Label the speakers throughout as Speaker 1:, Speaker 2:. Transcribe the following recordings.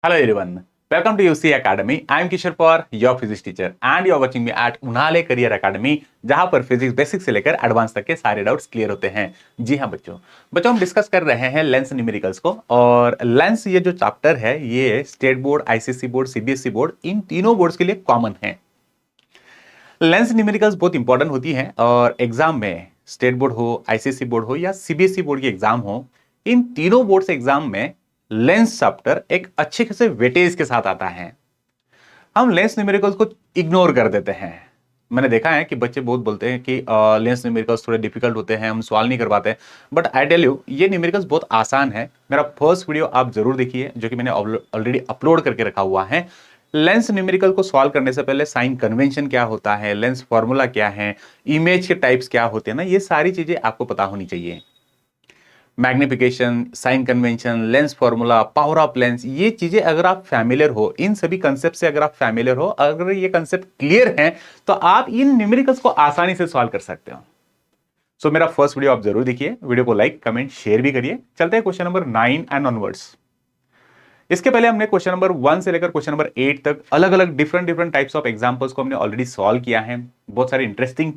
Speaker 1: Hello everyone, welcome to UC Academy. I am Kishore Paur, your physics teacher and you are watching me at उनाले career academy, जहां पर physics basic से लेकर advance तक के सारे डाउट्स क्लियर होते हैं। जी हाँ बच्चों हम डिस्कस कर रहे हैं लेंस न्यूमेरिकल्स को। और लेंस ये जो चैप्टर है ये state board, ICSE board, CBSE board, इन तीनों बोर्ड्स के लिए कॉमन है। लेंस न्यूमेरिकल्स बहुत इंपॉर्टेंट होती हैं और एग्जाम में स्टेट बोर्ड हो, आईसीएसई बोर्ड हो या सीबीएसई बोर्ड की एग्जाम हो, इन तीनों बोर्ड्स एग्जाम में लेंस चैप्टर एक अच्छे खासे वेटेज के साथ आता है। हम लेंस न्यूमेरिकल्स को इग्नोर कर देते हैं। मैंने देखा है कि बच्चे बहुत बोलते हैं कि लेंस न्यूमेरिकल्स थोड़े डिफिकल्ट होते हैं, हम सॉल्व नहीं कर पाते, बट आई टेल यू ये न्यूमेरिकल्स बहुत आसान है। मेरा फर्स्ट वीडियो आप जरूर देखिए जो कि मैंने ऑलरेडी अपलोड करके रखा हुआ है। लेंस न्यूमेरिकल को सॉल्व करने से पहले साइन कन्वेंशन क्या होता है, लेंस फॉर्मूला क्या है, इमेज के टाइप्स क्या होते हैं ना, ये सारी चीजें आपको पता होनी चाहिए। Magnification, sign convention, lens formula, power of lens, ये चीजें अगर आप फैमिलियर हो, इन सभी कंसेप्ट से अगर आप फैमिलियर हो, अगर ये कंसेप्ट क्लियर हैं तो आप इन न्यूमेरिकल्स को आसानी से सॉल्व कर सकते हो। सो मेरा फर्स्ट वीडियो आप जरूर देखिए, वीडियो को लाइक, कमेंट, शेयर भी करिए। चलते हैं क्वेश्चन नंबर 9 एंड ऑनवर्ड्स। इसके पहले हमने क्वेश्चन नंबर 1 से लेकर क्वेश्चन नंबर 8 तक अलग अलग डिफरेंट टाइप्स ऑफ एग्जांपल्स को हमने ऑलरेडी सॉल्व किया है। बहुत सारे इंटरेस्टिंग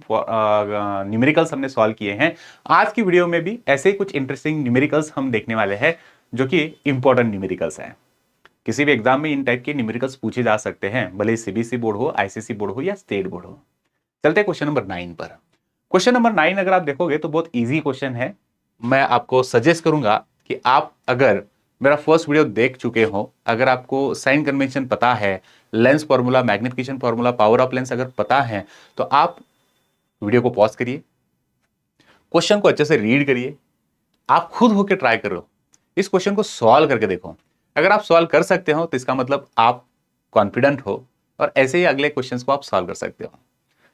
Speaker 1: न्यूमेरिकल्स हमने सॉल्व किए हैं। आज की वीडियो में भी ऐसे ही कुछ इंटरेस्टिंग न्यूमेरिकल्स हम देखने वाले हैं जो कि इंपॉर्टेंट न्यूमेरिकल्स हैं। किसी भी एग्जाम में इन टाइप के न्यूमेरिकल्स पूछे जा सकते हैं, भले सीबीएसई बोर्ड हो, आईसीएसई बोर्ड हो या स्टेट बोर्ड हो। चलते हैं क्वेश्चन नंबर 9 पर। क्वेश्चन नंबर 9 अगर आप देखोगे तो बहुत ईजी क्वेश्चन है। मैं आपको सजेस्ट करूंगा कि आप अगर मेरा फर्स्ट वीडियो देख चुके हो, अगर आपको साइन कन्वेंशन पता है, lens formula, magnification formula, power of lens अगर पता है, तो आप वीडियो को पॉज करिए, क्वेश्चन को अच्छे से रीड करिए, आप खुद होकर ट्राई करो, इस क्वेश्चन को सॉल्व करके देखो। अगर आप सॉल्व कर सकते हो तो इसका मतलब आप कॉन्फिडेंट हो और ऐसे ही अगले क्वेश्चंस को आप सॉल्व कर सकते हो।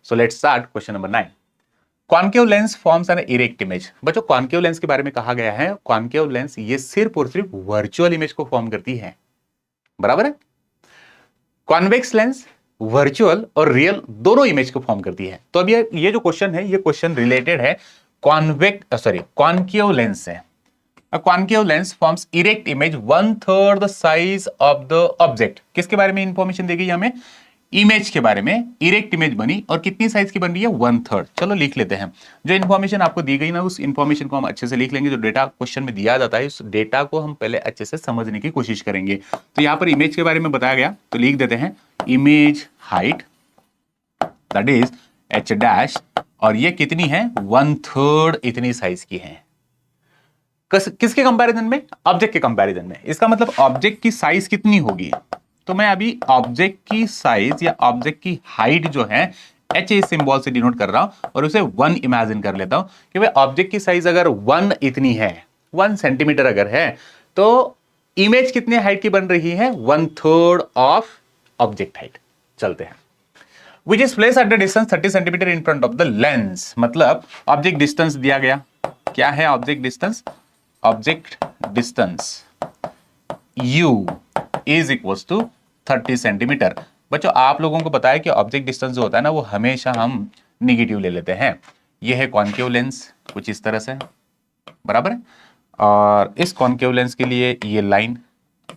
Speaker 1: So let's start question number 9। Concave lens forms an erect image. बच्चों कॉन्केव लेंस के बारे में कहा गया है, कॉन्केव लेंस ये सिर्फ और सिर्फ वर्चुअल इमेज को फॉर्म करती है, बराबर है। कॉन्वेक्स लेंस वर्चुअल और रियल दोनों इमेज को फॉर्म करती है। तो अब ये जो क्वेश्चन है, ये क्वेश्चन रिलेटेड है कॉन्केव लेंस से। A concave lens forms erect image 1/3 the size of the object। किसके बारे में इंफॉर्मेशन दी गई हमें? इमेज के बारे में। इरेक्ट इमेज बनी और कितनी साइज की बन रही है? 1/3। चलो लिख लेते हैं। जो इन्फॉर्मेशन आपको दी गई ना, उस इन्फॉर्मेशन को हम अच्छे से लिख लेंगे। जो डेटा क्वेश्चन में दिया जाता है, उस डेटा को हम पहले अच्छे से समझने की कोशिश करेंगे। तो यहाँ पर इमेज के बारे में बताया गया, तो लिख देते हैं image height that is h dash, और ये कितनी है? 1/3 इतनी साइज की है। किसके कंपैरिजन में? ऑब्जेक्ट के कंपैरिजन में। इसका मतलब ऑब्जेक्ट की साइज कितनी होगी? तो मैं अभी ऑब्जेक्ट की साइज या ऑब्जेक्ट की हाइट जो है एच ए सिंबल से डिनोट कर रहा हूं और उसे 1 इमेजिन कर लेता हूं कि भाई ऑब्जेक्ट की साइज अगर 1 इतनी है, 1 सेंटीमीटर अगर है, तो इमेज कितने हाइट की बन रही है? 1/3 ऑफ ऑब्जेक्ट हाइट। चलते हैं। Which is place at the distance 30 centimetre in front of the lens. मतलब ऑब्जेक्ट डिस्टेंस दिया गया। क्या है object distance? Object distance u is equals to 30 centimetre. बच्चों आप लोगों को पता है कि ऑब्जेक्ट डिस्टेंस जो होता है ना, वो हमेशा हम निगेटिव ले लेते हैं। ये है कॉन्केव लेंस, कुछ इस तरह से, बराबर है। और इस कॉन्केव लेंस के लिए ये लाइन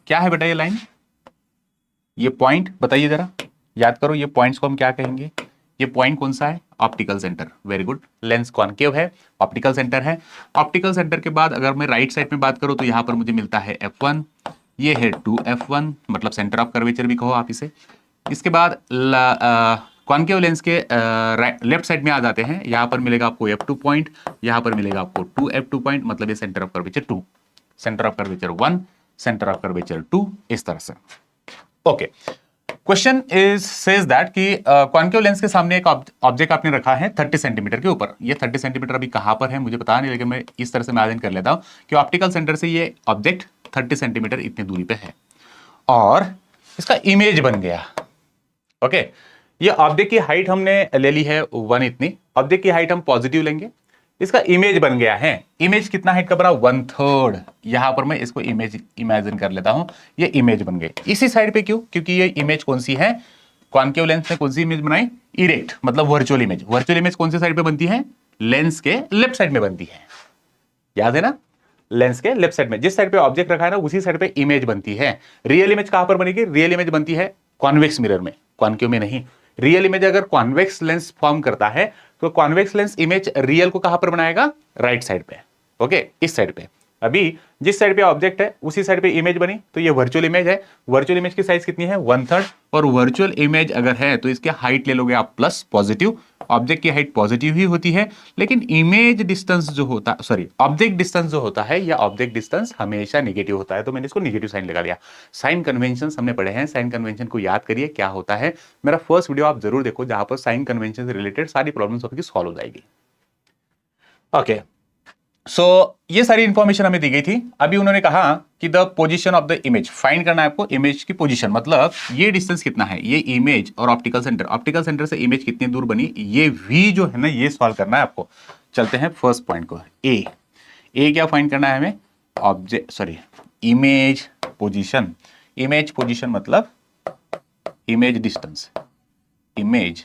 Speaker 1: क्या है बेटा? ये लाइन, ये पॉइंट बताइए जरा, याद करो ये पॉइंट्स को हम क्या कहेंगे? ये पॉइंट कौन सा है? Optical centre. Very good. Lens concave है, ऑप्टिकल सेंटर है। ऑप्टिकल सेंटर के बाद अगर मैं राइट साइड में बात करूं तो यहां पर मुझे मिलता है f1, ये है 2f1, मतलब सेंटर ऑफ कर्वेचर भी कहो आप इसे। इसके बाद कॉन्केव लेंस के लेफ्ट साइड में आ जाते हैं, यहां पर मिलेगा आपको f2 पॉइंट, यहां पर मिलेगा आपको 2f2 पॉइंट, मतलब ये centre of curvature 2, centre of curvature 1, centre of curvature 2, इस तरह से। Okay, question is says that कि कॉन्केव लेंस के सामने एक ऑब्जेक्ट आपने रखा है 30 सेंटीमीटर के ऊपर। ये 30 सेंटीमीटर अभी कहां पर है मुझे पता नहीं, लेकिन मैं इस तरह से इमेजिन कर लेता हूं कि ऑप्टिकल सेंटर से ये ऑब्जेक्ट 30 सेंटीमीटर इतनी दूरी पे है और इसका इमेज बन गया। ओके, ये ऑब्जेक्ट की हाइट हमने ले ली है 1 इतनी, ऑब्जेक्ट की हाइट हम पॉजिटिव लेंगे, इसका इमेज बन गया है। इमेज कितना हाइट का बना? 1/3। यहां पर मैं इसको इमेज इमेजिन कर लेता हूं, ये इमेज बन गई। इसी साइड पे क्यों? क्योंकि ये इमेज कौन सी है? कॉन्केव लेंस ने कौन सी इमेज बनाई? इरेक्ट, मतलब वर्चुअल इमेज। वर्चुअल इमेज कौन सी साइड पे बनती है? लेंस के लेफ्ट साइड में बनती है, याद है ना। लेंस के लेफ्ट साइड में, जिस साइड पे ऑब्जेक्ट रखा है ना उसी साइड पे इमेज बनती है। रियल इमेज कहां पर बनेगी? रियल इमेज बनती है कॉन्वेक्स मिरर में, कॉन्केव में नहीं। रियल इमेज अगर कॉन्वेक्स लेंस फॉर्म करता है तो कॉन्वेक्स लेंस इमेज रियल को कहां पर बनाएगा? राइट साइड पे, ओके, इस साइड पे। अभी जिस साइड पे ऑब्जेक्ट है उसी साइड पे इमेज बनी, तो ये वर्चुअल इमेज है। वर्चुअल इमेज की साइज कितनी है? 1/3। और वर्चुअल इमेज अगर है तो इसके हाइट ले लोगे आप प्लस, पॉजिटिव। ऑब्जेक्ट की हाइट पॉजिटिव ही होती है, लेकिन इमेज डिस्टेंस जो होता, सॉरी, ऑब्जेक्ट डिस्टेंस जो होता है या ऑब्जेक्ट डिस्टेंस हमेशा नेगेटिव होता है, तो मैंने इसको नेगेटिव साइन लगा लिया। साइन कन्वेंशन हमने पढ़े हैं, साइन कन्वेंशन को याद करिए क्या होता है। मेरा फर्स्ट वीडियो आप जरूर देखो, जहां पर साइन कन्वेंशन से रिलेटेड सारी प्रॉब्लम्स आपकी सॉल्व हो जाएगी। ओके, सो ये सारी इंफॉर्मेशन हमें दी गई थी। अभी उन्होंने कहा कि the position of the image, find करना है आपको इमेज की पोजीशन, मतलब ये डिस्टेंस कितना है, ये इमेज और ऑप्टिकल सेंटर से इमेज कितनी दूर बनी, ये v जो है ना, ये सॉल्व करना है आपको। चलते हैं फर्स्ट पॉइंट को, ए क्या फाइंड करना है हमें? Object, sorry, image position. Image position मतलब इमेज डिस्टेंस। इमेज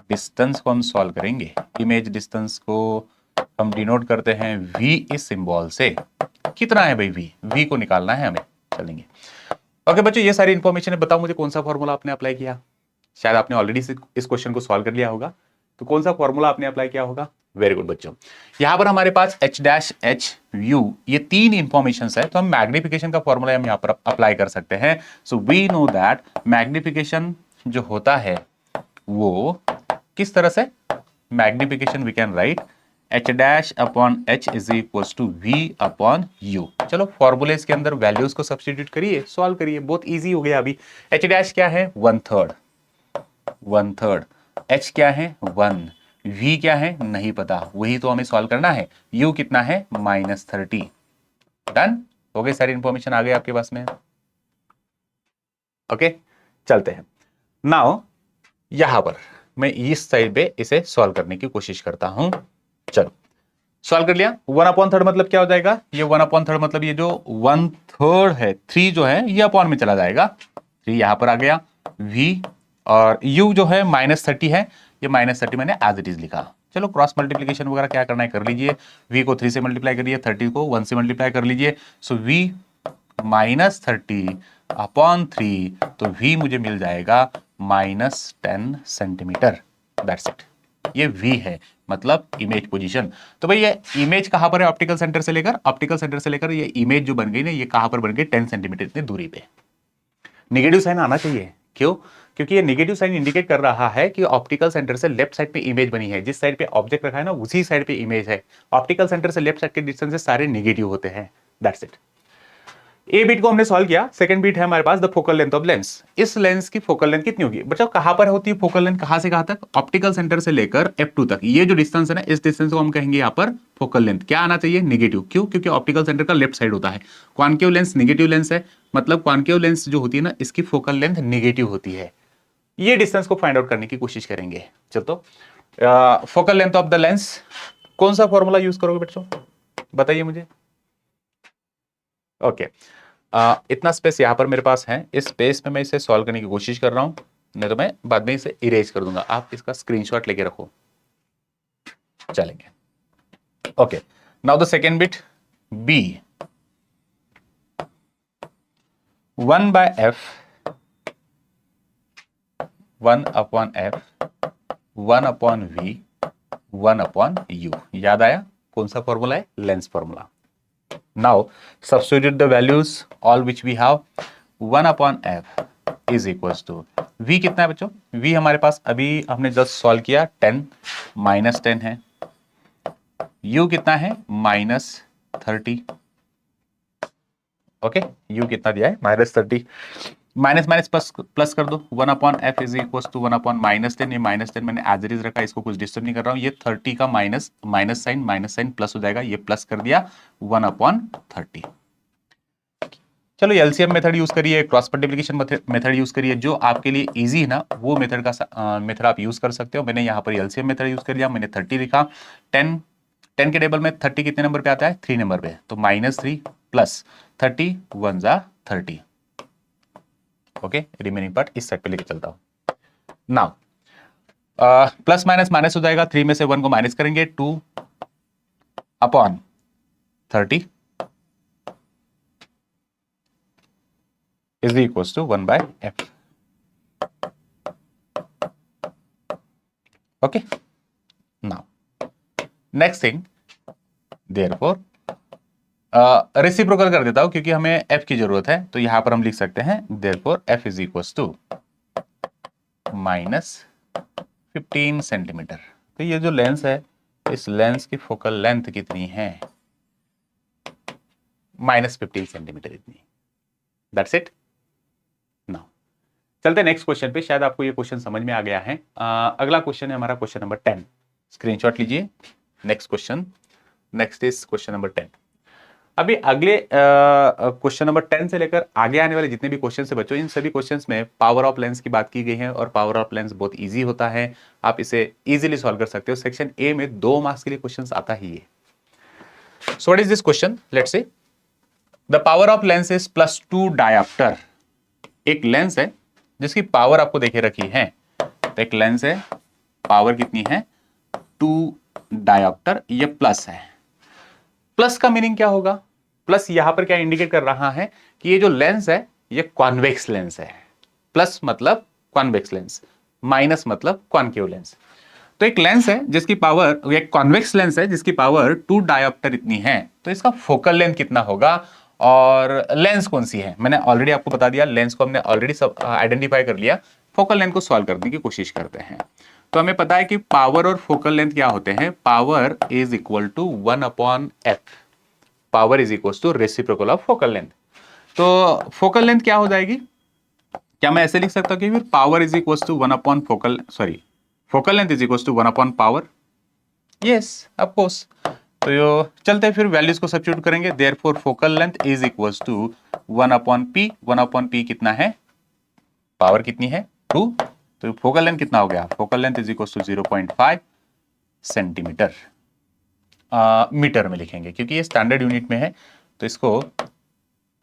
Speaker 1: डिस्टेंस को हम सॉल्व करेंगे। इमेज डिस्टेंस को हम डिनोट करते हैं v इस सिंबल से। कितना है भाई v को निकालना है हमें, चलेंगे। ओके बच्चों, ये सारी इंफॉर्मेशन है। बताओ मुझे कौन सा फॉर्मूला आपने अप्लाई किया? शायद आपने ऑलरेडी इस क्वेश्चन को सॉल्व कर लिया होगा, तो कौन सा फॉर्मूला आपने अप्लाई किया होगा? वेरी गुड बच्चों। यहां पर हमारे पास h-h u ये तीन इंफॉर्मेशन है, तो हम मैग्निफिकेशन का फॉर्मूला हम यहां पर अप्लाई कर सकते हैं। So we know that magnification जो होता है वो किस तरह से? Magnification we can write h' is equal to v upon u। चलो फॉर्मूलेस के अंदर वैल्यूज को सब्स्टिट्यूट करिए, सॉल्व करिए, बहुत इजी हो गया। अभी h' क्या है? 1/3, h क्या है? 1, v क्या है? नहीं पता, वही तो हमें सॉल्व करना है। u कितना है? -30। डन हो गई, सारी इंफॉर्मेशन आ गई आपके पास में। ओके, चलते हैं। नाउ यहां पर मैं इस साइड पे इसे सॉल्व करने की कोशिश करता हूं। चलो सॉल्व कर लिया। 1/3 मतलब क्या हो जाएगा? ये 1/3 मतलब ये जो 1/3 है, 3 जो है ये अपॉन में चला जाएगा, 3 यहां पर आ गया। v और u जो है -30 है, ये -30 मैंने एज इट इज लिखा। चलो क्रॉस मल्टीप्लीकेशन वगैरह क्या करना है कर लीजिए। v को 3 से मल्टीप्लाई करिए, 30 को 1 से मल्टीप्लाई कर लीजिए। सो v -30 अपॉन 3, तो v मुझे मिल जाएगा -10 सेंटीमीटर। दैट्स इट, ये v है, मतलब इमेज पोजीशन। तो भाई ये इमेज कहां पर है? ऑप्टिकल सेंटर से लेकर ये इमेज जो बन गई ना, ये कहां पर बन गई? 10 सेंटीमीटर इतनी दूरी पे। नेगेटिव साइन आना चाहिए, क्यों? क्योंकि ये नेगेटिव साइन इंडिकेट कर रहा है कि ऑप्टिकल सेंटर से लेफ्ट साइड पे इमेज बनी है, जिस साइड पे ऑब्जेक्ट रखा है ना उसी साइड पे इमेज है। ऑप्टिकल सेंटर से लेफ्ट साइड के डिस्टेंस सारे नेगेटिव होते हैं। That's it. ए बीट को हमने सॉल्व किया। सेकंड बीट है हमारे पास the focal length of lens. इस लेंस की फोकल लेंथ कितनी होगी? बच्चों कहां पर होती है फोकल लेंथ? कहां से कहां तक? ऑप्टिकल सेंटर से लेकर f2 तक। ये जो डिस्टेंस है ना, इस डिस्टेंस को हम कहेंगे यहां पर फोकल लेंथ। क्या आना चाहिए? नेगेटिव। क्यों? क्योंकि ऑप्टिकल सेंटर का लेफ्ट साइड होता है। कॉन्केव लेंस नेगेटिव लेंस है, मतलब कॉन्केव लेंस जो होती है ना, इसकी फोकल लेंथ नेगेटिव होती है। ये डिस्टेंस को फाइंड आउट करने की कोशिश करेंगे। चलो focal length of the lens, कौन सा फॉर्मूला यूज करोगे बच्चों, बताइए मुझे। ओके, इतना स्पेस यहां पर मेरे पास है, इस स्पेस में मैं इसे सॉल्व करने की कोशिश कर रहा हूं, नहीं तो मैं बाद में इसे इरेज कर दूंगा। आप इसका स्क्रीनशॉट लेके रखो, चलेंगे। Okay, now the second bit B, 1/f, 1/f, 1/v, 1/u। याद आया कौन सा फॉर्मूला है? Lens formula. Now substitute the values all which we have. 1/f is equals to v कितना है बच्चों? v हमारे पास अभी हमने जस्ट सॉल्व किया 10, -10 है। u कितना है? -30। ओके, u कितना दिया है? -30। माइनस माइनस प्लस कर दो। 1/f is equal to 1/-10। ये -10 मैंने एज इट इज रखा, इसको कुछ डिस्टर्ब नहीं कर रहा हूं। ये 30 का माइनस साइन प्लस हो जाएगा, ये प्लस कर दिया 1/30। चलो एलसीएम मेथड यूज करिए, क्रॉस मल्टीप्लिकेशन मेथड यूज करिए, जो आपके लिए इजी है ना वो मेथड आप यूज कर सकते हो। मैंने यहाँ पर एलसीएम मेथड यूज कर लिया, मैंने 30 लिखा। 10 के टेबल में 30 कितने नंबर पे आता है? 3 नंबर पे, तो -3 प्लस 30 1 जा 30। ओके, रिमेनिंग पार्ट इस साइड पे लेके चलता हूं। नाउ प्लस माइनस माइनस हो जाएगा, 3 में से 1 को माइनस करेंगे, 2/30 is equals to 1/f। Okay, now next thing, therefore reciprocal कर देता हूं क्योंकि हमें f की जरूरत है, तो यहां पर हम लिख सकते हैं therefore f is equals to -15 centimetre. तो ये जो लेंस है, इस लेंस की फोकल लेंथ कितनी है? -15 सेंटीमीटर इतनी। That's it. नाउ चलते नेक्स्ट क्वेश्चन पे। शायद आपको ये क्वेश्चन समझ में आ गया है। अगला क्वेश्चन है हमारा क्वेश्चन नंबर 10। स्क्रीनशॉट लीजिए। Next question, next is question number 10। अभी अगले क्वेश्चन नंबर 10 से लेकर आगे आने वाले जितने भी क्वेश्चन है बच्चों, इन सभी क्वेश्चंस में पावर ऑफ लेंस की बात की गई है और पावर ऑफ लेंस बहुत इजी होता है, आप इसे इजीली सॉल्व कर सकते हो। सेक्शन ए में 2 मार्क्स के लिए क्वेश्चंस आता ही है। So what is this question? Let's say the power of lens is +2 dioptre. एक लेंस है जिसकी पावर आपको देखे रखी है, तो एक लेंस है, पावर कितनी है? 2 डायोप्टर। ये प्लस है। प्लस का मीनिंग क्या होगा? प्लस यहां पर क्या इंडिकेट कर रहा है कि ये जो लेंस है ये कॉन्वेक्स लेंस है। प्लस मतलब कॉन्वेक्स लेंस, माइनस मतलब कॉन्केव लेंस। तो एक लेंस है जिसकी पावर, एक कॉन्वेक्स लेंस है जिसकी पावर 2 डायोप्टर इतनी है, तो इसका फोकल लेंथ कितना होगा और लेंस कौन सी है? मैंने ऑलरेडी आपको बता दिया, लेंस को हमने ऑलरेडी सब आइडेंटिफाई कर लिया। फोकल लेंथ को सॉल्व करने की कोशिश करते हैं। तो हमें पता है कि पावर और फोकल लेंथ क्या होते हैं। Power is equal to 1/f। Power is equal to reciprocal of focal length. तो फोकल लेंथ क्या हो जाएगी? क्या मैं ऐसे लिख सकता हूं कि फिर power is equal to 1 focal, sorry, focal length is equal to 1 power? Yes, of course. तो यो चलते हैं फिर वैल्यूज को सब्स्टिट्यूट करेंगे। Therefore focal length is equal to 1/p। 1/p कितना है? पावर कितनी है? 2। तो फोकल लेंथ कितना हो गया? Focal length is equal to 0.5 centimetre. Metre में लिखेंगे क्योंकि ये स्टैंडर्ड यूनिट में है, तो इसको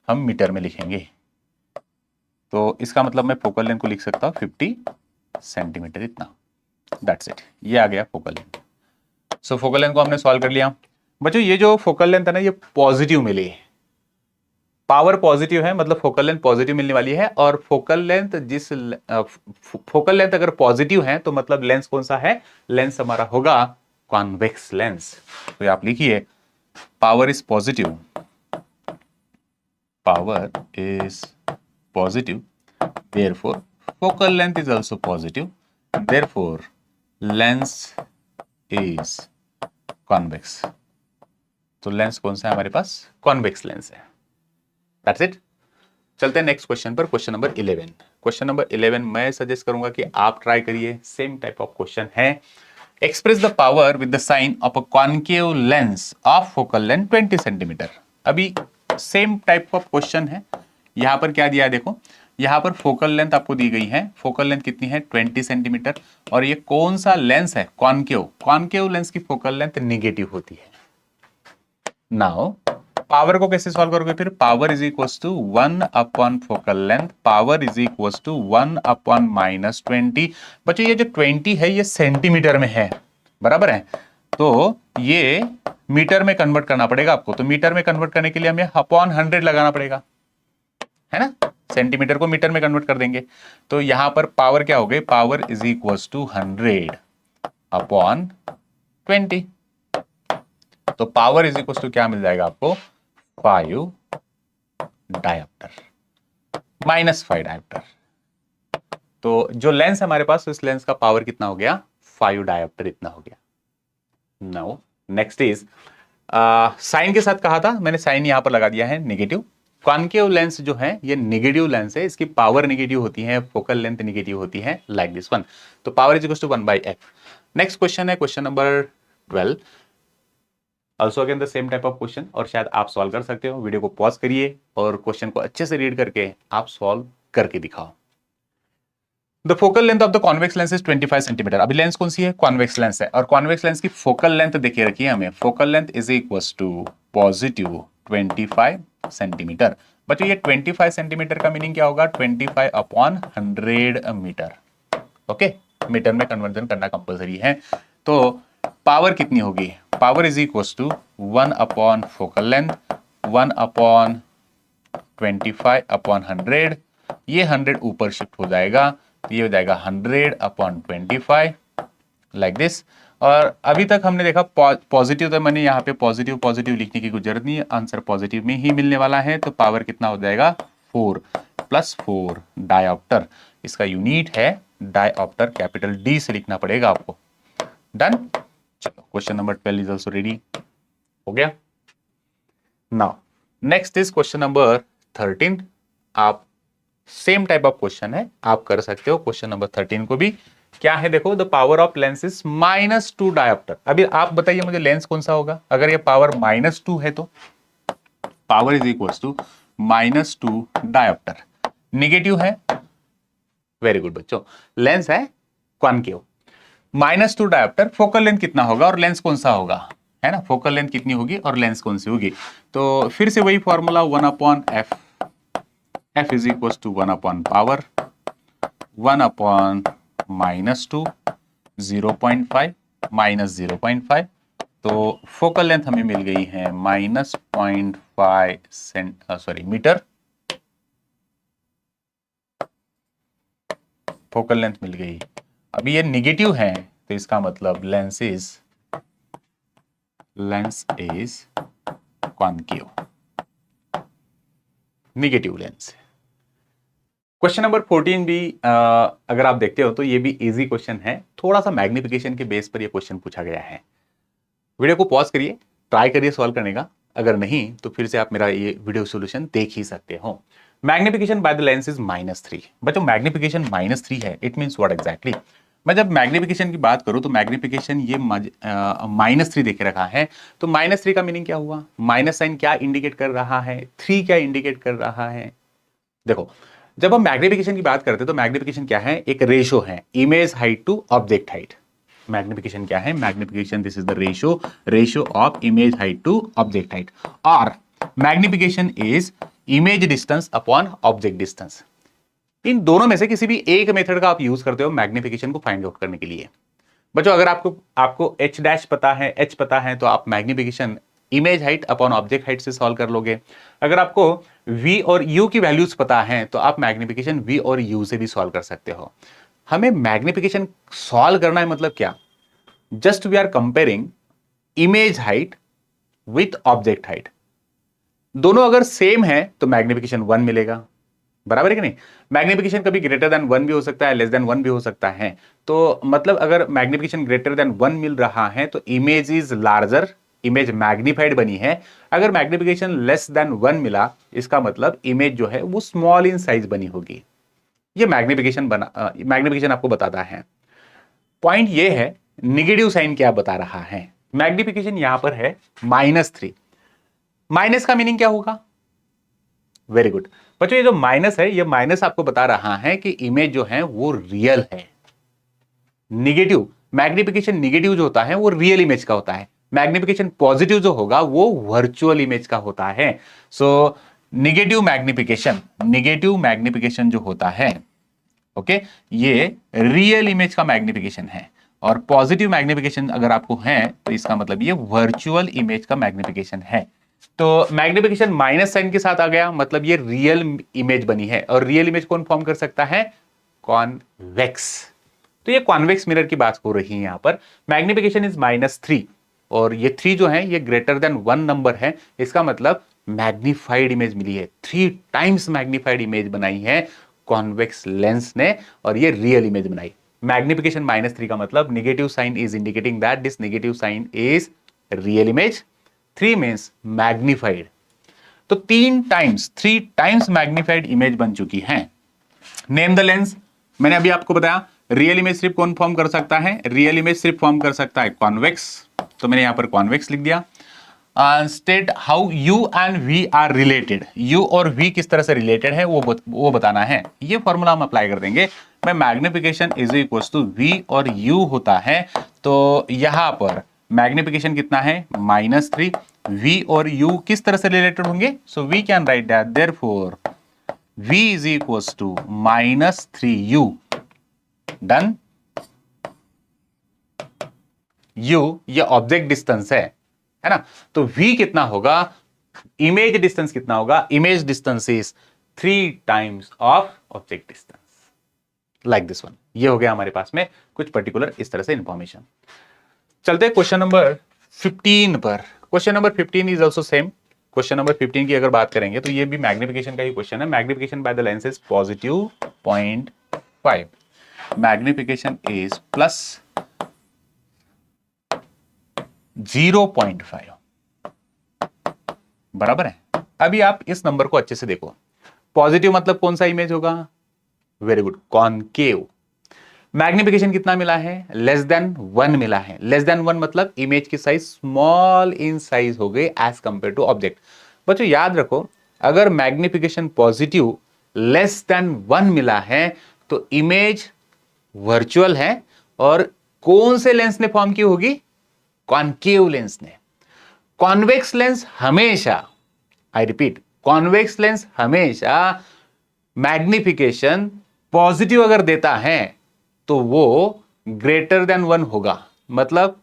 Speaker 1: हम मीटर में लिखेंगे। तो इसका मतलब मैं फोकल लेंथ को लिख सकता हूं 50 सेंटीमीटर इतना। दैट्स इट, ये आ गया फोकल लेंथ। सो फोकल लेंथ को हमने सॉल्व कर लिया। बच्चों ये जो फोकल लेंथ है ना, ये पॉजिटिव मिली। पावर पॉजिटिव है मतलब फोकल लेंथ पॉजिटिव मिलने वाली है। और फोकल लेंथ फोकल लेंथ अगर पॉजिटिव है तो मतलब लेंस कौन सा है? लेंस हमारा होगा कॉन्वेक्स लेंस। तो आप लिखिए power is positive, power is positive, therefore focal length is also positive, therefore lens is convex। तो लेंस कौन सा है हमारे पास? कॉन्वेक्स लेंस है। That's it. चलते हैं नेक्स्ट क्वेश्चन पर, क्वेश्चन नंबर 11। क्वेश्चन नंबर 11 मैं सजेस्ट करूंगा कि आप ट्राई करिए। सेम टाइप ऑफ क्वेश्चन है। Express the power with the sign of a concave lens of focal length 20 centimetre. अभी सेम टाइप ऑफ क्वेश्चन है। यहां पर क्या दिया है देखो, यहां पर फोकल लेंथ आपको दी गई है। फोकल लेंथ कितनी है? 20 सेंटीमीटर। और ये कौन सा लेंस है? कॉन्केव। कॉन्केव लेंस की फोकल लेंथ नेगेटिव होती है। नाउ पावर को कैसे सॉल्व करोगे फिर? Power is equal to 1 focal length, power is equal to 1/-20। बच्चों ये जो 20 है ये सेंटीमीटर में है, बराबर है? तो ये मीटर में कन्वर्ट करना पड़ेगा आपको। तो मीटर में कन्वर्ट करने के लिए हमें अपॉन 100 लगाना पड़ेगा, है ना? सेंटीमीटर को मीटर में कन्वर्ट कर देंगे। तो यहां पर पावर क्या हो गई? Power is equal to 100/20। तो पावर इज इक्वल टू क्या मिल जाएगा आपको? 5 डायोप्टर, -5 डायोप्टर। तो जो लेंस हमारे पास, इस लेंस का पावर कितना हो गया? 5 डायोप्टर इतना हो गया। नाउ नेक्स्ट इज साइन के साथ कहा था मैंने, साइन यहां पर लगा दिया है नेगेटिव। कॉन्केव लेंस जो है ये नेगेटिव लेंस है, इसकी पावर नेगेटिव होती है, फोकल लेंथ नेगेटिव होती है, लाइक दिस वन। तो power is equal to 1/f। Next question है question number 12। Also again the same type of question, और शायद आप सॉल्व कर सकते हो। वीडियो को पॉज करिए और क्वेश्चन को अच्छे से रीड करके आप सॉल्व करके दिखाओ। The focal length of the convex lens is 25 centimetre. अभी लेंस कौन सी है? कॉन्वेक्स लेंस है। और कॉन्वेक्स लेंस की फोकल लेंथ देखिए रखिए हमें, focal length is equal to positive 25 centimetre. बच्चों ये 25 सेंटीमीटर का मीनिंग क्या होगा? 25/100 मीटर। ओके, मीटर में कन्वर्जन करना कंपल्सरी है। तो पावर कितनी होगी? Power is equal to 1 focal length 1/25/100 ये 100 ऊपर शिफ्ट हो जाएगा, तो ये हो जाएगा 100/25 लाइक दिस। और अभी तक हमने देखा पॉजिटिव, तो मैंने यहाँ पे पॉजिटिव पॉजिटिव लिखने की कोई जरूरत नहीं है, आंसर पॉजिटिव में ही मिलने वाला है। तो पावर कितना हो जाएगा 4 + 4 डायऑप्टर, इसका यूनिट है डायऑप्टर, कैपिटल डी से लिखना पड़ेगा आपको। डन। चलो question number 12 is also ready, हो गया। Now next is question number 13। आप सेम टाइप ऑफ क्वेश्चन है, आप कर सकते हो क्वेश्चन नंबर 13 को भी। क्या है देखो, the power of lens is -2 dioptre. अभी आप बताइए मुझे लेंस कौन सा होगा, अगर ये पावर -2 है तो power is equal to -2 dioptre. Negative है, वेरी गुड बच्चों, लेंस है कॉनकेव। -2 डायोप्टर, फोकल लेंथ कितना होगा और लेंस कौन सा होगा, है ना, फोकल लेंथ कितनी होगी और लेंस कौन सी होगी। तो फिर से वही formula 1/f, f is equal to 1/पावर 1/-2 0.5 -0.5। तो फोकल लेंथ हमें मिल गई है -0.5 मीटर, फोकल लेंथ मिल गई। अभी ये निगेटिव है तो इसका मतलब lens is concave, negative lens. Question number 14 भी अगर आप देखते हो तो ये भी इजी क्वेश्चन है, थोड़ा सा मैग्निफिकेशन के बेस पर ये क्वेश्चन पूछा गया है। वीडियो को पॉज करिए, ट्राई करिए सॉल्व करने का, अगर नहीं तो फिर से आप मेरा ये वीडियो सॉल्यूशन देख ही सकते हो। Magnification by the lens is -3। बच्चों मैग्निफिकेशन -3 है, इट मींस व्हाट एग्जैक्टली। मैं जब मैग्निफिकेशन की बात करूं तो मैग्निफिकेशन ये -3 देखे रखा है, तो -3 का मीनिंग क्या हुआ, माइनस साइन क्या इंडिकेट कर रहा है, 3 क्या इंडिकेट कर रहा है। देखो जब हम मैग्निफिकेशन की बात करते हैं तो मैग्निफिकेशन क्या है, एक रेशो है, image height to object height. Magnification क्या है, magnification this is the ratio of image height to object height, और magnification is image distance upon object distance. इन दोनों में से किसी भी एक मेथड का आप यूज करते हो मैग्निफिकेशन को फाइंड आउट करने के लिए। बच्चों अगर आपको h डैश पता है तो आप magnification image height upon object height से सॉल्व कर लोगे। अगर आपको v और u की वैल्यूज पता है तो आप मैग्निफिकेशन v और u से भी सॉल्व कर सकते हो। हमें मैग्निफिकेशन सॉल्व करना है मतलब क्या, just we are comparing image height with object height. दोनों अगर सेम है तो मैग्निफिकेशन 1 मिलेगा, बराबर है कि नहीं। मैग्निफिकेशन कभी ग्रेटर देन 1 भी हो सकता है, लेस देन 1 भी हो सकता है। तो मतलब अगर मैग्निफिकेशन ग्रेटर देन 1 मिल रहा है तो image is larger, image magnified बनी है। अगर मैग्निफिकेशन लेस देन 1 मिला इसका मतलब इमेज जो है वो स्मॉल इन साइज बनी होगी। ये मैग्निफिकेशन आपको बताता है। पॉइंट ये है निगेटिव साइन क्या बता रहा है, मैग्निफिकेशन यहां पर है -3। माइनस का मीनिंग क्या होगा, वेरी गुड बच्चों, ये जो माइनस है ये माइनस आपको बता रहा है कि इमेज जो है वो रियल है। निगेटिव मैग्निफिकेशन निगेटिव जो होता है वो रियल इमेज का होता है, मैग्निफिकेशन पॉजिटिव जो होगा वो वर्चुअल इमेज का होता है। सो निगेटिव मैग्निफिकेशन जो होता है, ओके, ये रियल इमेज का मैग्निफिकेशन है, और पॉजिटिव मैग्निफिकेशन अगर आपको है तो इसका मतलब ये वर्चुअल इमेज का मैग्निफिकेशन है। तो मैग्निफिकेशन माइनस साइन के साथ आ गया मतलब ये रियल इमेज बनी है, और रियल इमेज कौन फॉर्म कर सकता है, कॉन्वेक्स। तो ये कॉन्वेक्स मिरर की बात हो रही है यहां पर। मैग्निफिकेशन इज -3 और ये 3 जो है ये ग्रेटर देन 1 नंबर है, इसका मतलब मैग्निफाइड इमेज मिली है, 3 टाइम्स मैग्निफाइड इमेज बनाई है कॉन्वेक्स लेंस ने, और ये रियल इमेज बनाई। मैग्निफिकेशन -3 का मतलब negative sign is indicating that this negative sign is real image, 3 means magnified. तो 3 टाइम्स मैग्निफाइड इमेज बन चुकी है। नेम द लेंस, मैंने अभी आपको बताया रियल इमेज सिर्फ कौन फॉर्म कर सकता है, रियल इमेज सिर्फ फॉर्म कर सकता है कॉन्वेक्स, तो मैंने यहां पर कॉन्वेक्स लिख दिया। State how u and v are related, u और वी किस तरह से रिलेटेड है वो बताना है, ये फॉर्मूला हम अप्लाई कर देंगे। मैं magnification is equal to v और यू होता है, तो यहां पर मैग्निफिकेशन कितना है -3, v और u किस तरह से रिलेटेड होंगे, so we can write that therefore v is equals to -3u। Done. u ये ऑब्जेक्ट डिस्टेंस है ना, तो v कितना होगा, इमेज डिस्टेंस कितना होगा, image distance is 3 times of object distance, like this one. ये हो गया हमारे पास में कुछ पर्टिकुलर इस तरह से इंफॉर्मेशन। चलते हैं क्वेश्चन नंबर 15 पर। Question number 15 is also same. Question number 15 की अगर बात करेंगे तो ये भी मैग्निफिकेशन का ही क्वेश्चन है। Magnification by the lens is positive 0.5, magnification is plus 0.5, बराबर है। अभी आप इस नंबर को अच्छे से देखो। पॉजिटिव मतलब कौन सा इमेज होगा? Very good, concave. मैग्निफिकेशन कितना मिला है? लेस देन 1 मिला है। लेस देन 1 मतलब इमेज की साइज स्मॉल इन साइज हो गई एज कंपेयर टू ऑब्जेक्ट। बच्चों याद रखो, अगर मैग्निफिकेशन पॉजिटिव लेस देन 1 मिला है तो इमेज वर्चुअल है और कौन से लेंस ने फॉर्म की होगी? कॉनकेव लेंस ने। कॉन्वेक्स लेंस हमेशा, आई रिपीट, कॉन्वेक्स लेंस हमेशा मैग्निफिकेशन पॉजिटिव अगर देता है तो वो ग्रेटर देन 1 होगा। मतलब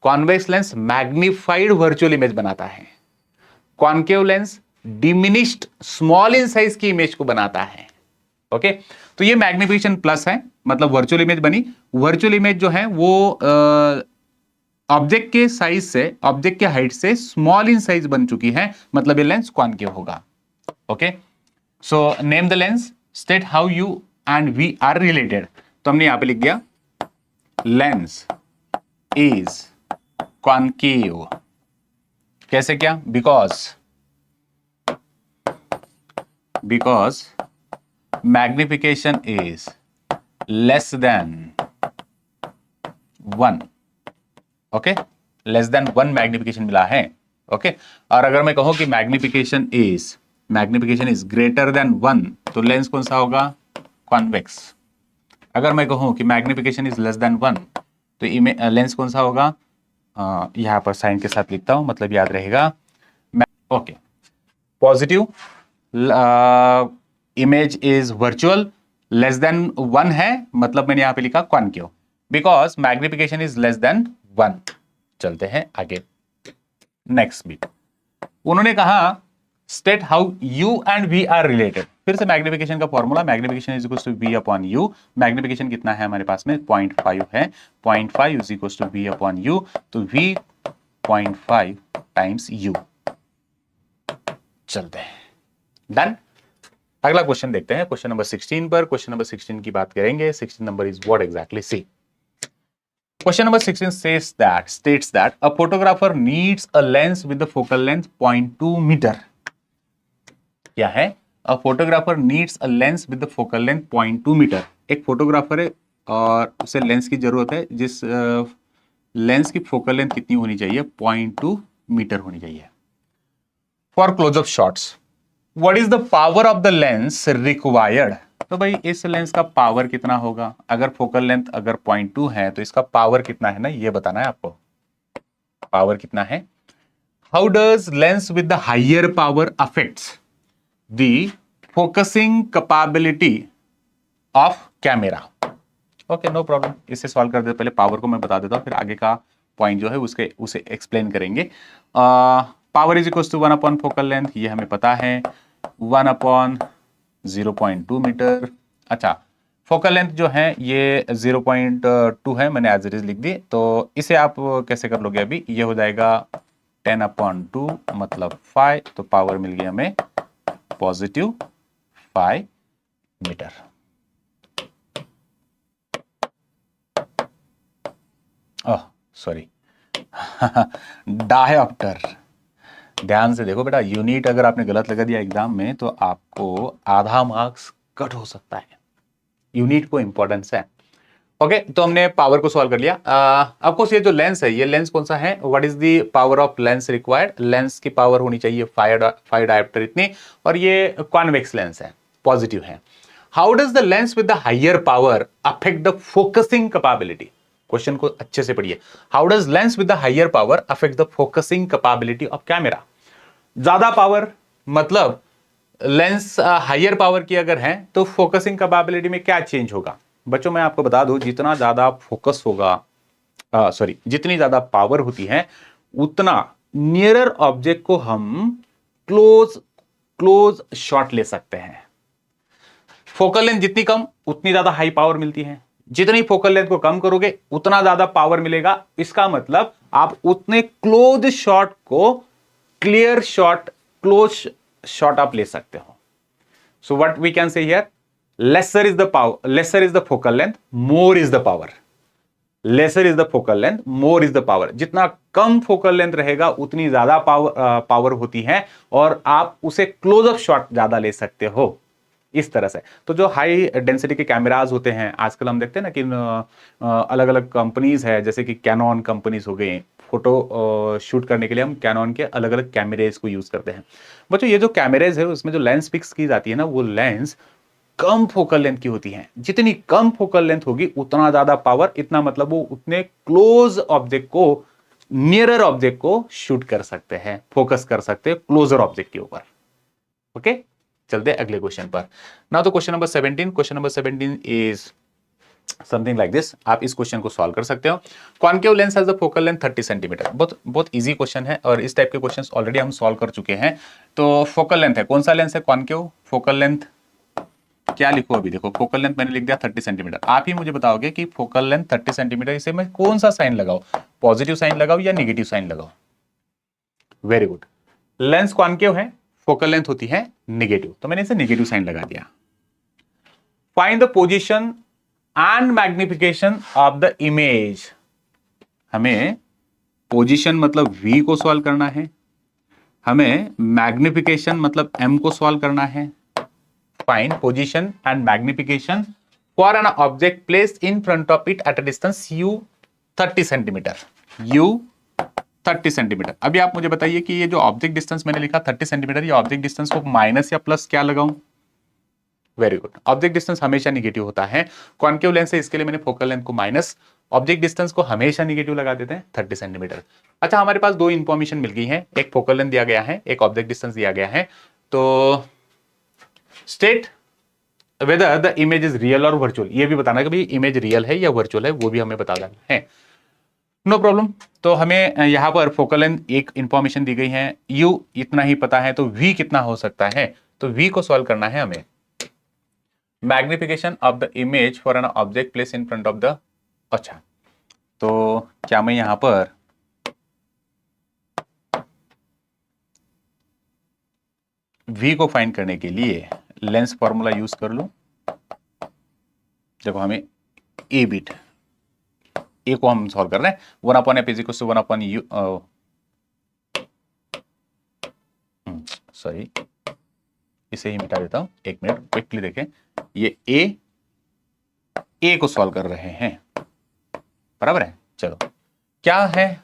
Speaker 1: convex lens magnified virtual image बनाता है, concave lens diminished small in size की इमेज को बनाता है। ओके, तो ये मैग्निफिकेशन प्लस है, मतलब वर्चुअल इमेज बनी। वर्चुअल इमेज जो है वो ऑब्जेक्ट के साइज से, ऑब्जेक्ट के हाइट से स्मॉल इन साइज बन चुकी है, मतलब ये लेंस कॉनकेव होगा। Okay, so name the lens, state how u and v are related. तो हमने यहां पे लिख दिया लेंस इज कॉनकेव। कैसे क्या? Because magnification is less than 1। Okay, less than 1 magnification मिला है। ओके, और अगर मैं कहूं कि मैग्निफिकेशन इज ग्रेटर देन 1 तो लेंस कौन सा होगा? कॉन्वेक्स। अगर मैं कहूं कि मैग्निफिकेशन इज लेस देन 1 तो लेंस कौन सा होगा? यहां पर साइन के साथ लिखता हूं, मतलब याद रहेगा। Okay, positive image is virtual, less than 1 है, मतलब मैंने यहां पे लिखा concave, because magnification is less than 1। चलते हैं आगे, नेक्स्ट बीट। उन्होंने कहा state how u and v are related. फिर से मैग्निफिकेशन का formula, magnification is equal to v upon u. Magnification कितना है हमारे पास में? 0.5 है। 0.5 is equal to v upon u, तो वी 0.5 टाइम्स यू। चलते हैं, डन। अगला क्वेश्चन देखते हैं, क्वेश्चन नंबर 16 पर। क्वेश्चन नंबर 16 की बात करेंगे। 16 number is what exactly? See, question number 16 states that a photographer needs a lens with the focal length 0.2 meter. क्या है? A photographer needs a lens with the focal length 0.2 meter. एक photographer है और उसे lens की जरूरत है, जिस लेंस की फोकल लेंथ कितनी होनी चाहिए? 0.2 मीटर होनी चाहिए। For close up shots, what is the power of the lens required? तो भाई इस लेंस का पावर कितना होगा? अगर फोकल लेंथ अगर 0.2 है तो इसका पावर कितना है ना, ये बताना है आपको। पावर कितना है? How does lens with the higher power affects the focusing capability of camera? Okay, no problem, इसे सॉल्व कर देते। पहले पावर को मैं बता देता हूं, फिर आगे का पॉइंट जो है उसे एक्सप्लेन करेंगे। Power is equal to 1 upon focal length, ये हमें पता है, 1 अपॉन 0.2 मीटर। अच्छा, फोकल लेंथ जो है ये 0.2 है, मैंने एज इट इज लिख दी। तो इसे आप कैसे कर लोगे? अभी ये हो जाएगा 10 अपॉन 2 मतलब 5, तो पावर मिल गई हमें positive 5 metre. Oh sorry, dioptre. ध्यान से देखो बेटा, यूनिट अगर आपने गलत लगा दिया एग्जाम में तो आपको आधा मार्क्स कट हो सकता है। यूनिट को इंपॉर्टेंस है। ओके, तो हमने पावर को सॉल्व कर लिया। ऑफकोर्स ये जो लेंस है, ये लेंस कौन सा है? What is the power of lens required? Lens की पावर होनी चाहिए 5 डायोप्टर इतनी, और ये कॉन्वेक्स लेंस है, पॉजिटिव है। How does the lens with the higher power affect the focusing capability? Question को अच्छे से पढ़िए। How does lens with the higher power affect the focusing capability of camera? ज्यादा पावर मतलब लेंस हायर पावर की अगर है तो फोकसिंग कैपेबिलिटी में क्या चेंज होगा? बच्चों मैं आपको बता दूं, जितना ज्यादा फोकस होगा, जितनी ज्यादा पावर होती है उतना नियरर ऑब्जेक्ट को हम क्लोज शॉट ले सकते हैं। फोकल लेंथ जितनी कम उतनी ज्यादा हाई पावर मिलती है, जितनी फोकल लेंथ को कम करोगे उतना ज्यादा पावर मिलेगा। इसका मतलब आप उतने क्लोज शॉट को क्लियर शॉट, क्लोज शॉट आप ले सकते हो। So what we can say here, lesser is the power, lesser is the focal length, more is the power. Lesser is the focal length, more is the power. जितना कम focal length रहेगा उतनी ज्यादा power होती है और आप उसे क्लोज अप शॉट ज्यादा ले सकते हो, इस तरह से। तो जो हाई डेंसिटी के कैमराज होते हैं आजकल हम देखते हैं ना कि अलग अलग कंपनीज है, जैसे कि कैनन कंपनीज हो गई, फोटो शूट करने के लिए हम कैनन के अलग अलग कैमरेज को यूज करते हैं। बच्चों ये जो कैमरेज है उसमें जो लेंस फिक्स की जाती है ना, वो लेंस कम फोकल लेंथ की होती है। जितनी कम फोकल लेंथ होगी उतना ज्यादा पावर, इतना मतलब वो उतने क्लोज ऑब्जेक्ट को, नियरर ऑब्जेक्ट को शूट कर सकते हैं, फोकस कर सकते हैं क्लोजर ऑब्जेक्ट के ऊपर। ओके, चलते हैं अगले क्वेश्चन पर। नाउ तो question number 17, question number 17 is something like this. आप इस क्वेश्चन को सॉल्व कर सकते हो। Concave lens has the focal length 30 centimetre. बहुत इजी क्वेश्चन है और इस टाइप के क्वेश्चंस ऑलरेडी हम सॉल्व कर चुके हैं। तो फोकल लेंथ है, कौन सा लेंस है, कॉन्केव। फोकल लेंथ क्या लिखो, अभी देखो फोकल लेंथ मैंने लिख दिया 30 सेंटीमीटर। आप ही मुझे बताओगे कि फोकल लेंथ 30 सेंटीमीटर, इसे मैं कौन सा साइन लगाऊं, पॉजिटिव साइन लगाऊं या नेगेटिव साइन लगाऊं। वेरी गुड, लेंस कॉन्केव है, फोकल लेंथ होती है नेगेटिव, तो मैंने इसे नेगेटिव साइन लगा दिया। Find the position and magnification of the image. हमें पोजीशन मतलब V को सॉल्व करना है, हमें मैग्निफिकेशन मतलब M को सॉल्व करना है। Find position and magnification for an object placed in front of it at a distance U 30 centimetre. U 30 centimetre. अभी आप मुझे बताइए कि ये जो ऑब्जेक्ट डिस्टेंस मैंने लिखा 30 सेंटीमीटर, ये ऑब्जेक्ट डिस्टेंस को माइनस या प्लस क्या लगाऊं। वेरी गुड, ऑब्जेक्ट डिस्टेंस हमेशा निगेटिव होता है। कॉन्केव लेंस है, इसके लिए मैंने फोकल लेंथ को माइनस, ऑब्जेक्ट डिस्टेंस को हमेशा निगेटिव लगा देते हैं 30 सेंटीमीटर। अच्छा, हमारे पास दो इंफॉर्मेशन मिल गई है, एक फोकल लेंथ दिया गया है, एक ऑब्जेक्ट डिस्टेंस दिया गया है। तो state whether the image is real और वर्चुअल, ये भी बताना कि भाई इमेज रियल है या वर्चुअल है, वो भी हमें बता देना है। No problem. तो हमें यहां पर फोकल लेंथ एक इंफॉर्मेशन दी गई है, U इतना ही पता है, तो V कितना हो सकता है, तो V को सॉल्व करना है हमें। Magnification of the image for an object place in front of the, अच्छा तो क्या मैं यहां पर V को फाइंड करने के लिए लेंस फॉर्मूला यूज कर लूं। देखो हमें A बिट, A को हम सॉल्व कर रहे हैं, 1/f is equal to 1/u, sorry इसे ही मिटा देता हूं, एक मिनट क्विकली देखें। ये A को सॉल्व कर रहे हैं, बराबर है। चलो क्या है,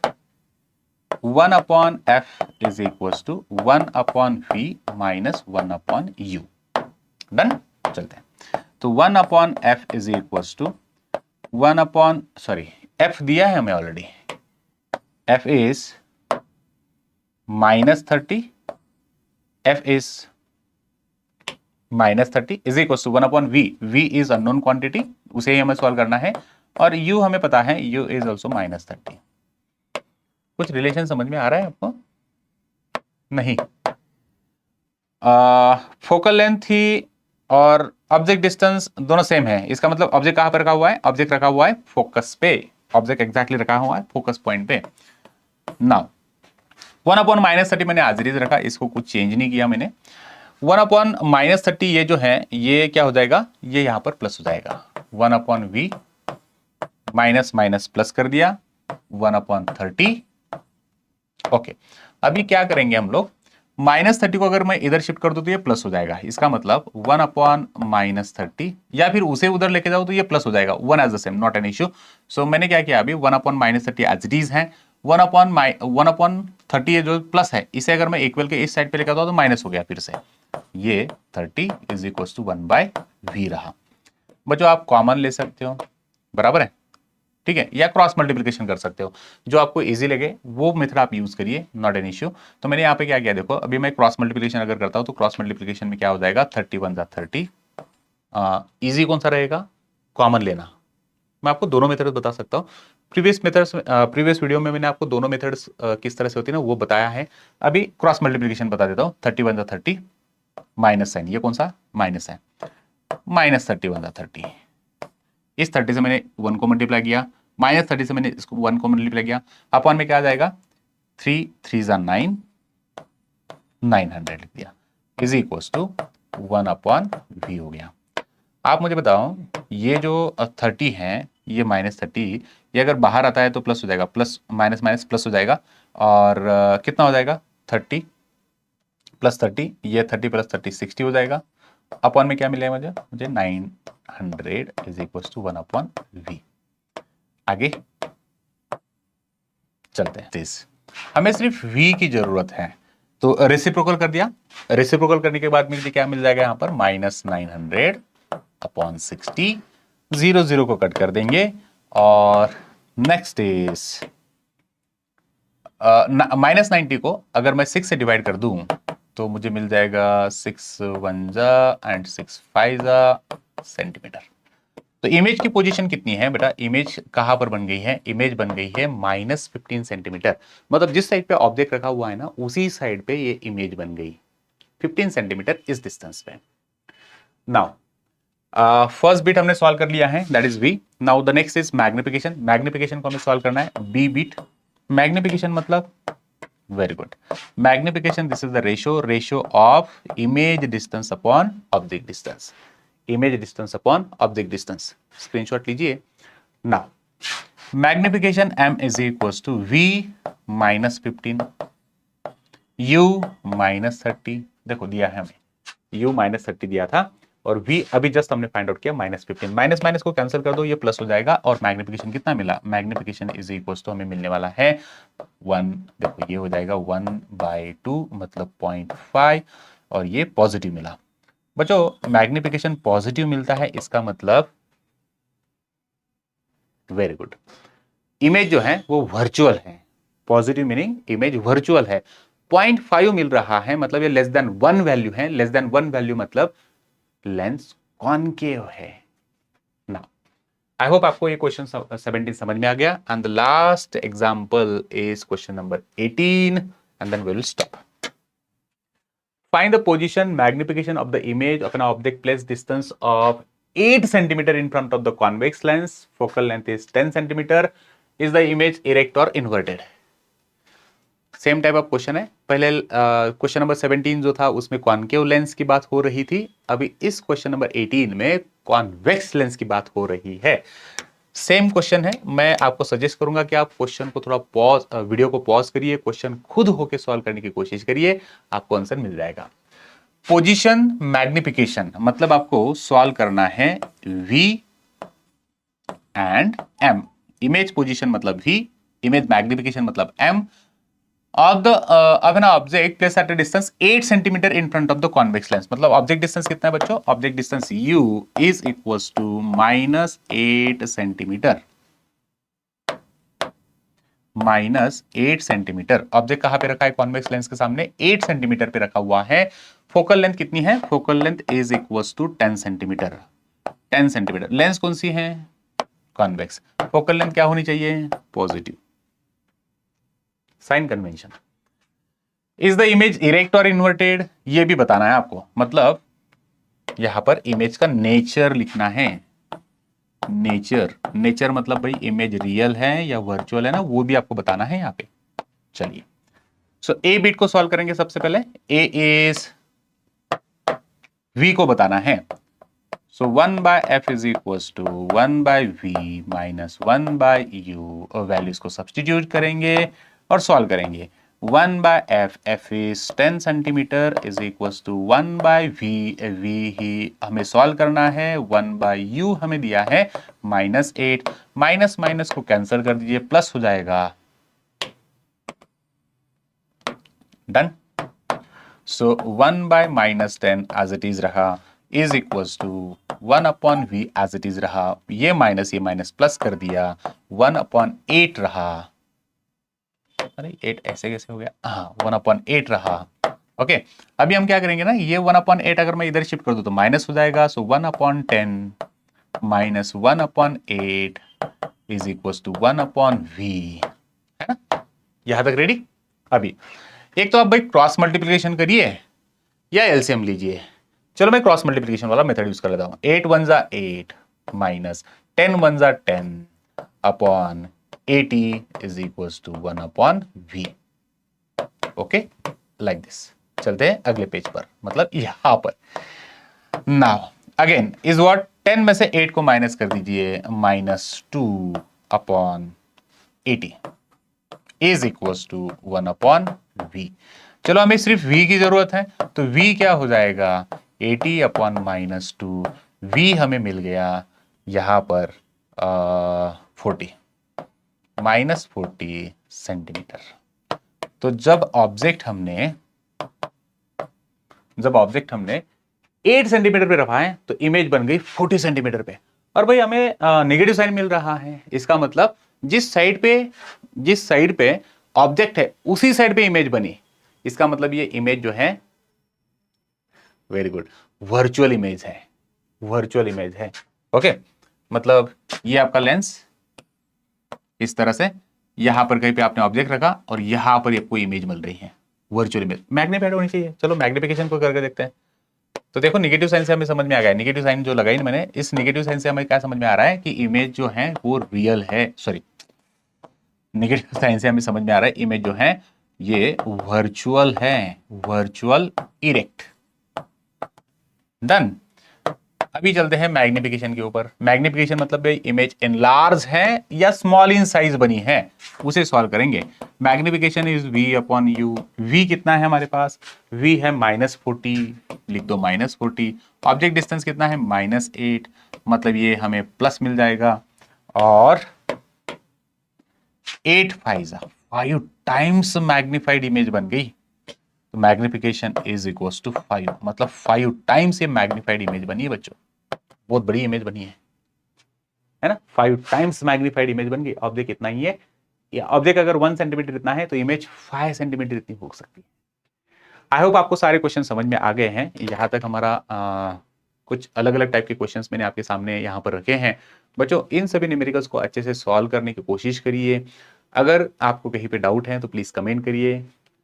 Speaker 1: 1/f is equal to 1/v minus 1/u। Done, चलते हैं। तो 1/f is equal to 1 sorry f दिया है हमें already, f is -30, f is -30 is equal to 1/v, v is unknown quantity, उसे ही हमें सॉल्व करना है, और u हमें पता है u इज ऑल्सो -30। कुछ रिलेशन समझ में आ रहा है आपको? नहीं, फोकल लेंथ ही और ऑब्जेक्ट डिस्टेंस दोनों सेम है, इसका मतलब ऑब्जेक्ट कहां पर रखा हुआ है, ऑब्जेक्ट रखा हुआ है फोकस पे, ऑब्जेक्ट एग्जैक्टली रखा हुआ है फोकस पॉइंट पे। नाउ 1/-30 मैंने एज इट इज रखा, इसको कुछ चेंज नहीं किया मैंने। 1/-30 ये जो है ये क्या हो जाएगा, ये यहां पर प्लस हो जाएगा, 1/v माइनस माइनस प्लस कर दिया 1/30। ओके, अभी क्या करेंगे हम लोग, -30 को अगर मैं इधर शिफ्ट कर दूं तो ये प्लस हो जाएगा, इसका मतलब 1/-30, या फिर उसे उधर लेके जाओ तो ये प्लस हो जाएगा, 1 as the same, not an issue. So मैंने क्या किया, अभी 1/-30 एज इट इज है, 1/30 जो प्लस है, इसे अगर मैं इक्वल के इस साइड पे लेकर आता हूं तो माइनस हो गया फिर से, ये 30 इज इक्वल टू 1/v रहा। बच्चों आप कॉमन ले सकते हो, बराबर है, ठीक है, या क्रॉस मल्टीप्लिकेशन कर सकते हो, जो आपको इजी लगे वो मेथड आप यूज करिए, नॉट एन इश्यू। तो मैंने यहाँ पे क्या किया, देखो अभी मैं क्रॉस मल्टीप्लिकेशन अगर करता हूं तो क्रॉस मल्टीप्लिकेशन में क्या हो जाएगा, 31 × 30। इजी कौन सा रहेगा, कॉमन लेना। मैं आपको दोनों मेथड्स बता सकता हूँ, प्रीवियस वीडियो में मैंने आपको दोनों मेथड्स किस तरह से होती है ना वो बताया है। अभी क्रॉस मल्टीप्लिकेशन बता देता हूँ, 31 × 30 माइनस साइन, ये कौन सा माइनस है, -30 बन रहा 30, इस 30 से मैंने 1 को मल्टीप्लाई किया, -30 से मैंने इसको 1 को मल्टीप्लाई किया, अपॉन में क्या आ जाएगा 3 3 जा 9, 900 लिख दिया, इज इक्वल टू 1/v हो गया। आप मुझे बताओ ये जो 30 है, ये -30, ये अगर बाहर आता है तो प्लस हो जाएगा, प्लस माइनस माइनस प्लस हो जाएगा, और कितना हो जाएगा 30 + 30, ये 30 + 30 60 हो जाएगा, अपॉन में क्या मिलेगा मुझे 900 इज इक्वल टू 1/v। आगे चलते हैं। हमें सिर्फ v की जरूरत है, तो रेसिप्रोकल कर दिया, रेसिप्रोकल करने के बाद मुझे क्या मिल जाएगा यहाँ पर -900/60, 0 0 को कट कर देंगे, और नेक्स्ट इज -90 को अगर मैं 6 से डिवाइड कर दूं तो मुझे मिल जाएगा 6 1 जा एंड 6 5 जा सेंटीमीटर। तो इमेज की पोजीशन कितनी है बेटा, इमेज कहां पर बन गई है, इमेज बन गई है -15 सेंटीमीटर, मतलब जिस साइड पे ऑब्जेक्ट रखा हुआ है ना उसी साइड पे ये इमेज बन गई 15 सेंटीमीटर इस डिस्टेंस पे। नाउ फर्स्ट बिट हमने सॉल्व कर लिया है, that is v। Now the next is magnification. Magnification को हमें सॉल्व करना है, b बिट। मैग्निफिकेशन मतलब, very good, magnification this is the ratio of image distance upon object distance, image distance upon object distance. Screenshot लीजिए। Now magnification m is equal to v -15 u -30, देखो दिया है हमें u -30 दिया था, और v अभी जस्ट हमने फाइंड आउट किया -15, माइनस माइनस को कैंसिल कर दो, ये प्लस हो जाएगा, और मैग्निफिकेशन कितना मिला, मैग्निफिकेशन इज इक्वल टू हमें मिलने वाला है 1, देखो ये हो जाएगा 1/2 मतलब 0.5, और ये पॉजिटिव मिला। बच्चों मैग्निफिकेशन पॉजिटिव मिलता है, इसका मतलब वेरी गुड, इमेज जो है वो वर्चुअल है, पॉजिटिव मीनिंग इमेज वर्चुअल है। 0.5 मिल रहा है मतलब ये लेस देन 1 वैल्यू है, लेस देन 1 वैल्यू मतलब लेंस कॉनकेव है ना। आई होप आपको ये क्वेश्चन 17 समझ में आ गया, and the last example is question number 18, and then we will stop. Find the position magnification of the image of an object placed distance of 8 centimeter in front of the convex lens. Focal length is 10 centimeter. Is the image erect or inverted? Same type of question है। पहले question number 17 जो था उसमें concave lens की बात हो रही थी, अभी इस क्वेश्चन नंबर 18 में कॉन्वेक्स लेंस की बात हो रही है। सेम क्वेश्चन है, मैं आपको सजेस्ट करूंगा कि आप क्वेश्चन को थोड़ा पॉज, वीडियो को पॉज करिए, क्वेश्चन खुद होके सॉल्व करने की कोशिश करिए, आपको आंसर मिल जाएगा। पोजीशन मैग्निफिकेशन मतलब आपको सॉल्व करना है v and m। Image position मतलब v, इमेज मैग्निफिकेशन मतलब m, of an object placed at a distance 8 centimeter in front of the convex lens। मतलब ऑब्जेक्ट डिस्टेंस कितना है बच्चों, object distance u is equals to -8 centimetre, -8 centimetre. Object कहां पे रखा है, कॉन्वेक्स लेंस के सामने 8 सेंटीमीटर पे रखा हुआ है। फोकल लेंथ कितनी है, focal length is equals to 10 centimetre, 10 centimetre. Lens कौन सी है, कॉन्वेक्स, फोकल लेंथ क्या होनी चाहिए, positive, sign convention. Is the image erect और इन्वर्टेड, ये भी बताना है आपको, मतलब यहां पर इमेज का नेचर लिखना है, नेचर, नेचर मतलब भाई इमेज रियल है या वर्चुअल है ना, वो भी आपको बताना है यहां पे। चलिए सो ए बिट को सॉल्व करेंगे सबसे पहले, ए इज v को बताना है, so 1/f is equals to 1/v minus 1/u, और वैल्यूज को सब्स्टिट्यूट करेंगे और सॉल्व करेंगे। 1/f, f is 10 centimetre is equals to 1/v, v ही हमें सॉल्व करना है, 1/u हमें दिया है -8, माइनस माइनस को कैंसिल कर दीजिए, प्लस हो जाएगा, done. So 1/-10 as it is रहा is equals to 1/v as it is रहा, ये माइनस प्लस कर दिया, 1/8 रहा, अरे 8 ऐसे कैसे हो गया, हाँ 1/8 रहा। ओके अभी हम क्या करेंगे ना, ये 1/8 अगर मैं इधर शिफ्ट कर दूं तो माइनस हो जाएगा, so 1/10 minus 1/8 is equals to 1/v, है ना, यहां तक रेडी। अभी एक तो आप भाई क्रॉस मल्टीप्लिकेशन करिए या एलसीएम लीजिए, चलो मैं क्रॉस मल्टीप्लीकेशन वाला मेथड यूज कर लेता हूं। 8 1 जा 8 माइनस 10 1 जा 10 upon 80 is equals to 1 upon v। Okay, like this. चलते हैं अगले पेज पर, मतलब यहां पर। नाउ अगेन इज व्हाट, 10 में से 8 को माइनस कर दीजिए, -2 upon 80 is equals to 1 upon v। चलो हमें सिर्फ v की जरूरत है, तो v क्या हो जाएगा, 80 अपॉन -2, v हमें मिल गया यहां पर 40 -40 सेंटीमीटर। तो जब ऑब्जेक्ट हमने 8 सेंटीमीटर पे रखा है तो इमेज बन गई 40 सेंटीमीटर पे। और भाई हमें नेगेटिव साइन मिल रहा है, इसका मतलब जिस साइड पे ऑब्जेक्ट है उसी साइड पे इमेज बनी। इसका मतलब ये इमेज जो है, वेरी गुड, वर्चुअल इमेज है। ओके, मतलब ये आपका लेंस इस तरह से यहां पर कहीं पे आपने ऑब्जेक्ट रखा और यहां पर आपको इमेज मिल रही है, वर्चुअल इमेज। मैग्नीफाइड होनी चाहिए। चलो मैग्निफिकेशन को करके देखते हैं। तो देखो नेगेटिव साइन से हमें समझ में आ गया, नेगेटिव साइन जो लगाई ना मैंने, इस नेगेटिव साइन से हमें क्या समझ में आ रहा है कि इमेज जो है वो रियल है। सॉरी, नेगेटिव साइन से हमें समझ में आ रहा है इमेज जो है ये वर्चुअल है, वर्चुअल इरेक्ट। डन। अभी चलते हैं मैग्निफिकेशन के ऊपर। मैग्निफिकेशन मतलब इमेज एनलार्ज है या स्मॉल इन साइज बनी है, उसे सॉल्व करेंगे। Magnification is v upon you. v कितना है हमारे पास, v है -40, लिख दो -40। ऑब्जेक्ट डिस्टेंस कितना है, -8, मतलब ये हमें प्लस मिल जाएगा। और 8 5 टाइम्स मैग्निफाइड इमेज बन गई, तो मैग्निफिकेशन इज इक्वल टू 5, मतलब 5 टाइम्स ये मैग्निफाइड इमेज बनी है बच्चों। बहुत बड़ी इमेज बनी है ना। 5 टाइम्स मैग्निफाइड इमेज बन गई। ऑब्जेक्ट इतना ही है, या ऑब्जेक्ट अगर 1 सेंटीमीटर इतना है तो इमेज 5 सेंटीमीटर इतनी हो सकती है। आई होप आपको सारे क्वेश्चन समझ में आ गए हैं। यहाँ तक हमारा कुछ अलग अलग टाइप के क्वेश्चंस मैंने आपके सामने यहाँ पर रखे हैं। बच्चों इन सभी न्यूमेरिकल्स को अच्छे से सॉल्व करने की कोशिश करिए। अगर आपको कहीं पे डाउट है तो प्लीज कमेंट करिए,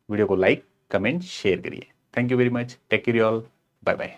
Speaker 1: वीडियो को लाइक कमेंट शेयर करिए। Thank you very much, take care all, bye bye.